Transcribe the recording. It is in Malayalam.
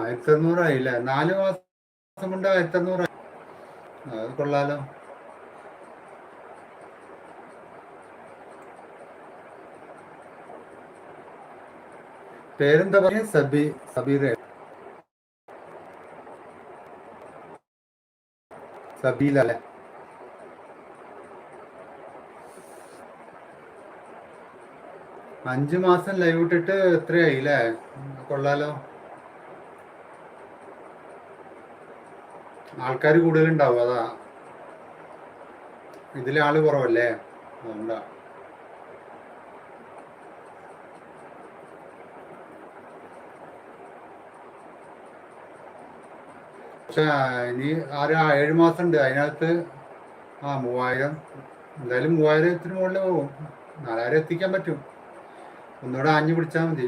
1800 4 മാസം കൊണ്ട് 1800. അത് കൊള്ളാലോ. പേരെന്താ പറയാ? സബീറ, സബീല അല്ലെ? അഞ്ചു മാസം ലൈവ് ഇട്ടിട്ട് എത്രയായില്ലേ? കൊള്ളാലോ. ആൾക്കാർ കൂടുതലുണ്ടാവും, അതാ. ഇതിലെ ആള് കുറവല്ലേ, അതുകൊണ്ടാ. പക്ഷെ ഇനി 7 മാസം ഉണ്ട്, അതിനകത്ത് 3000, എന്തായാലും 3000-ത്തിന് മുകളിൽ പോകും. 4000 എത്തിക്കാൻ പറ്റും. ഒന്നുകൂടെ ആഞ്ഞു പിടിച്ചാൽ മതി.